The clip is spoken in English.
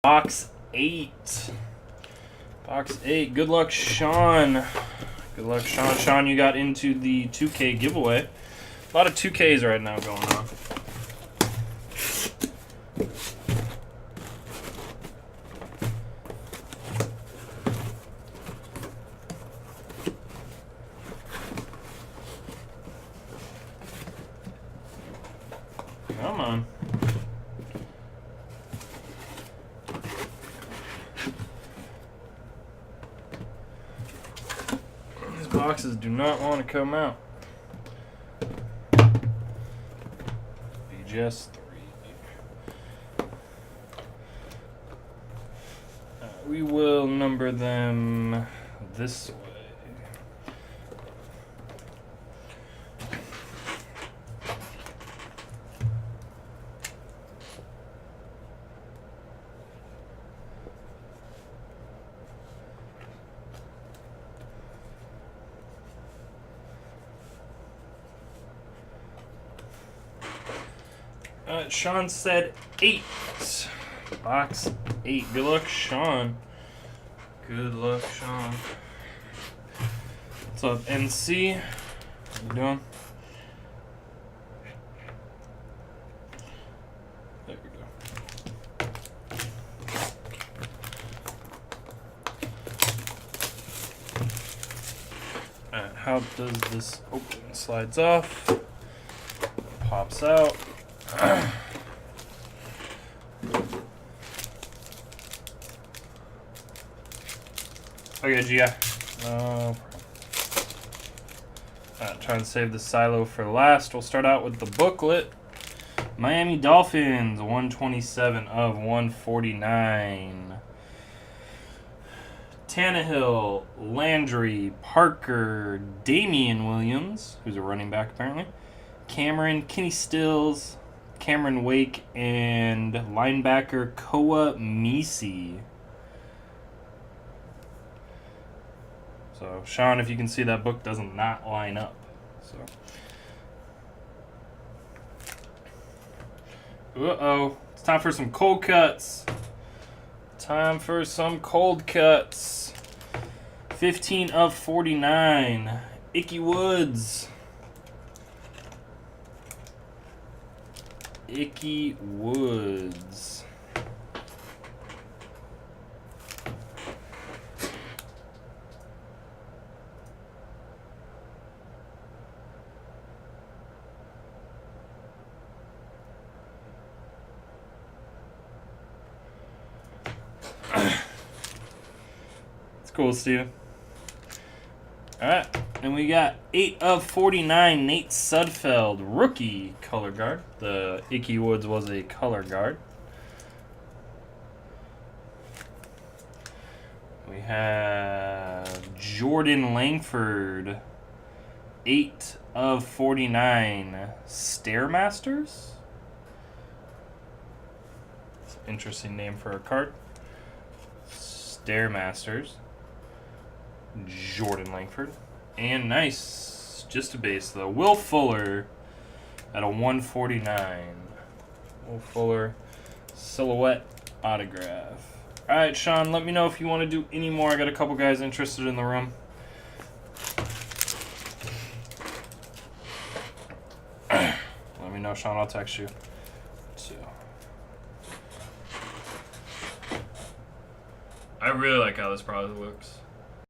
Box 8. Box 8. Good luck, Sean. Good luck, Sean. Sean, you got into the 2K giveaway. A lot of 2Ks right now going on. Come on. These boxes do not want to come out. Be just 3. We will number them this way. Sean said 8. Box 8. Good luck, Sean. Good luck, Sean. What's up, NC? How you doing? There we go. Alright, how does this open? Slides off. Pops out. Okay, Gia. No problem. Trying to save the silo for last. We'll start out with the booklet. Miami Dolphins, 127 of 149. Tannehill, Landry, Parker, Damian Williams, who's a running back apparently, Cameron, Kenny Stills, Cameron Wake, and linebacker Koa Misi. So, Sean, if you can see, that book does not line up. So, uh-oh. It's time for some cold cuts. Time for some cold cuts. 15 of 49. Icky Woods. Icky Woods. It's cool, Steven. Alright, and we got 8 of 49, Nate Sudfeld, rookie color guard. The Icky Woods was a color guard. We have Jordan Langford, 8 of 49, Stairmasters. It's an interesting name for a card. Stairmasters. Jordan Langford. And nice, just a base though, Will Fuller at a 149. Will Fuller silhouette autograph. Alright, Sean, let me know if you want to do any more. I got a couple guys interested in the room. Let me know, Sean, I'll text you. So, I really like how this product looks.